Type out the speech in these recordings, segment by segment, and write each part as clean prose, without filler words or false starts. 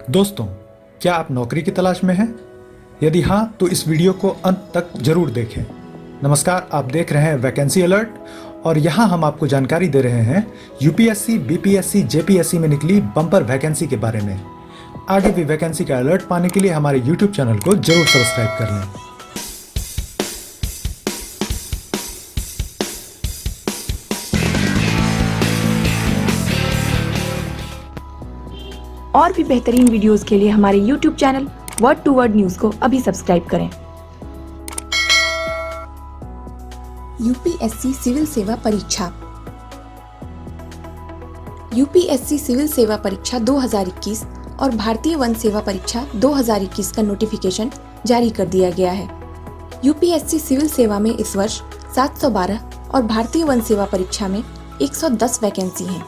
दोस्तों, क्या आप नौकरी की तलाश में हैं? यदि हाँ, तो इस वीडियो को अंत तक जरूर देखें। नमस्कार, आप देख रहे हैं वैकेंसी अलर्ट और यहाँ हम आपको जानकारी दे रहे हैं यूपीएससी, बीपीएससी, जेपीएससी में निकली बम्पर वैकेंसी के बारे में। आगे भी वैकेंसी का अलर्ट पाने के लिए हमारे यूट्यूब चैनल को जरूर सब्सक्राइब कर लें। और भी बेहतरीन वीडियोस के लिए हमारे YouTube channel word to word news को अभी सब्सक्राइब करें। यूपीएससी सिविल सेवा परीक्षा। यूपीएससी सिविल सेवा परीक्षा 2021 और भारतीय वन सेवा परीक्षा 2021 का नोटिफिकेशन जारी कर दिया गया है। यूपीएससी सिविल सेवा में इस वर्ष 712 और भारतीय वन सेवा परीक्षा में 110 वैकेंसी हैं।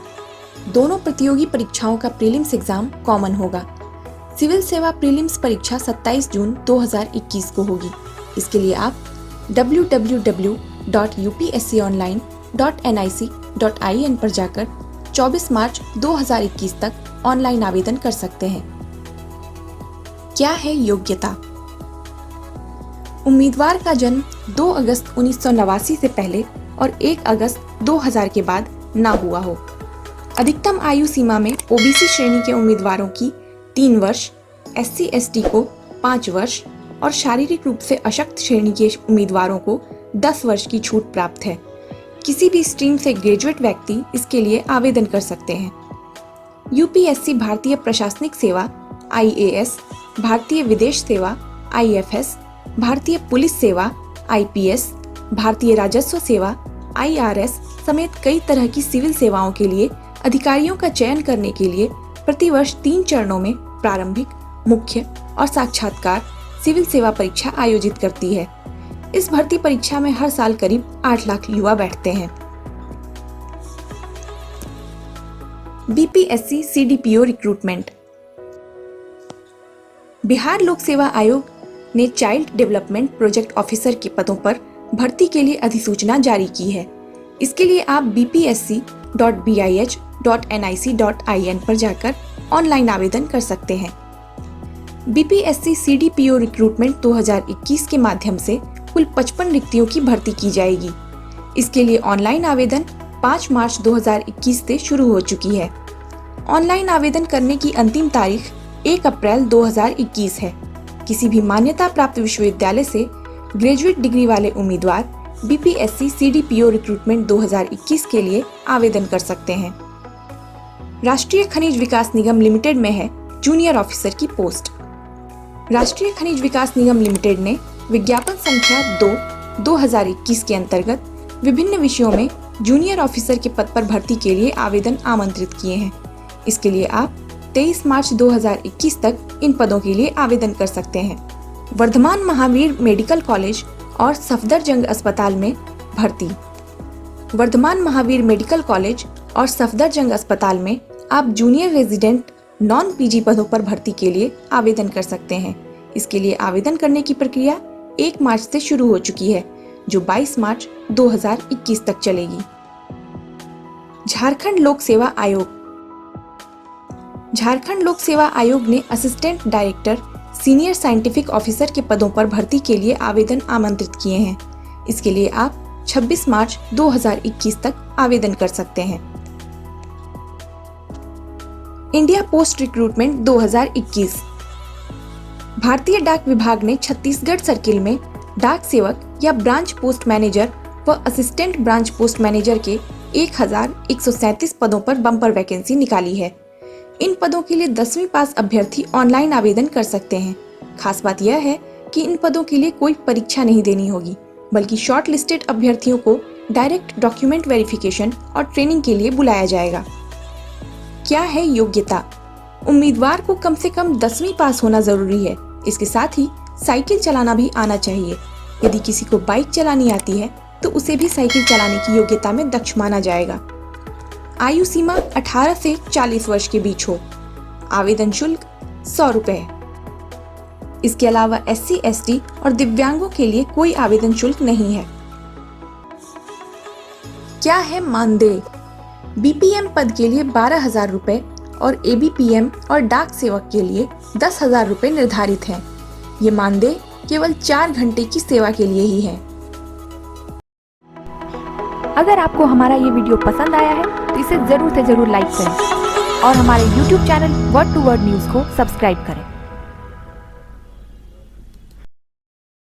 दोनों प्रतियोगी परीक्षाओं का प्रीलिम्स एग्जाम कॉमन होगा। सिविल सेवा प्रीलिम्स परीक्षा 27 जून 2021 को होगी। इसके लिए आप www.upsconline.nic.in पर जाकर 24 मार्च 2021 तक ऑनलाइन आवेदन कर सकते हैं। क्या है योग्यता? उम्मीदवार का जन्म 2 अगस्त 1989 से पहले और 1 अगस्त 2000 के बाद ना हुआ हो। अधिकतम आयु सीमा में ओबीसी श्रेणी के उम्मीदवारों की 3 वर्ष, SC/ST को 5 वर्ष और शारीरिक रूप से अशक्त श्रेणी के उम्मीदवारों को 10 वर्ष की छूट प्राप्त है। किसी भी स्ट्रीम से ग्रेजुएट व्यक्ति इसके लिए आवेदन कर सकते हैं। यूपीएससी भारतीय प्रशासनिक सेवा IAS, भारतीय विदेश सेवा IFS, भारतीय पुलिस सेवा IPS, भारतीय राजस्व सेवा IRS समेत कई तरह की सिविल सेवाओं के लिए अधिकारियों का चयन करने के लिए प्रतिवर्ष 3 चरणों में प्रारंभिक, मुख्य और साक्षात्कार सिविल सेवा परीक्षा आयोजित करती है। इस भर्ती परीक्षा में हर साल करीब 8 लाख युवा बैठते हैं। BPSC CDPO recruitment. बिहार लोक सेवा आयोग ने चाइल्ड डेवलपमेंट प्रोजेक्ट ऑफिसर के पदों पर भर्ती के लिए अधिसूचना जारी की है। इसके लिए आप bpsc.bih.nic.in पर जाकर ऑनलाइन आवेदन कर सकते हैं। बीपीएससी CDPO रिक्रूटमेंट 2021 के माध्यम से कुल 55 रिक्तियों की भर्ती की जाएगी। इसके लिए ऑनलाइन आवेदन 5 मार्च 2021 से शुरू हो चुकी है। ऑनलाइन आवेदन करने की अंतिम तारीख 1 अप्रैल 2021 है। किसी भी मान्यता प्राप्त विश्वविद्यालय से ग्रेजुएट डिग्री वाले उम्मीदवार बीपीएससी CDPO रिक्रूटमेंट 2021 के लिए आवेदन कर सकते हैं। राष्ट्रीय खनिज विकास निगम लिमिटेड में है जूनियर ऑफिसर की पोस्ट। राष्ट्रीय खनिज विकास निगम लिमिटेड ने विज्ञापन संख्या 2/2021 के अंतर्गत विभिन्न विषयों में जूनियर ऑफिसर के पद पर भर्ती के लिए आवेदन आमंत्रित किए हैं। इसके लिए आप 23 मार्च 2021 तक इन पदों के लिए आवेदन कर सकते हैं। वर्धमान महावीर मेडिकल कॉलेज और सफदरजंग अस्पताल में भर्ती। वर्धमान महावीर मेडिकल कॉलेज और सफदरजंग अस्पताल में आप जूनियर रेजिडेंट नॉन PG पदों पर भर्ती के लिए आवेदन कर सकते हैं। इसके लिए आवेदन करने की प्रक्रिया 1 मार्च से शुरू हो चुकी है, जो 22 मार्च 2021 तक चलेगी। झारखंड लोक सेवा आयोग। झारखंड लोक सेवा आयोग ने assistant director senior scientific officer के पदों पर भर्ती के लिए आवेदन आमंत्रित किए हैं। इसके लिए आप 26 मार्च 2021 तक आवेदन कर सकते हैं। India post recruitment 2021। भारतीय डाक विभाग ने छत्तीसगढ़ सर्किल में डाक सेवक या ब्रांच पोस्ट मैनेजर व असिस्टेंट ब्रांच पोस्ट मैनेजर के 1137 पदों पर बम्पर वैकेंसी निकाली है। इन पदों के लिए 10वीं पास अभ्यर्थी ऑनलाइन आवेदन कर सकते हैं। खास बात यह है कि इन पदों के लिए कोई परीक्षा नहीं देनी होगी, बल्कि शॉर्ट लिस्टेड अभ्यर्थियों को डायरेक्ट डॉक्यूमेंट वेरिफिकेशन और ट्रेनिंग के लिए बुलाया जाएगा। क्या है योग्यता? उम्मीदवार को कम से कम 10वीं पास होना जरूरी है। इसके साथ ही साइकिल चलाना भी आना चाहिए। यदि किसी को बाइक चलानी आती है तो उसे भी साइकिल चलाने की योग्यता में दक्ष माना जाएगा। आयु सीमा 18 से 40 वर्ष के बीच हो। आवेदन शुल्क 100 रुपए। इसके अलावा SC/ST और दिव्यांगों के लिए कोई आवेदन शुल्क नहीं है। क्या है मानदेय? BPM पद के लिए 12,000 रुपए, और ABPM और डाक सेवक के लिए 10,000 रुपये निर्धारित हैं। ये मानदेय केवल 4 घंटे की सेवा के लिए ही है। अगर आपको हमारा ये वीडियो पसंद आया है तो इसे जरूर से जरूर लाइक करें और हमारे YouTube channel word to word news को सब्सक्राइब करें।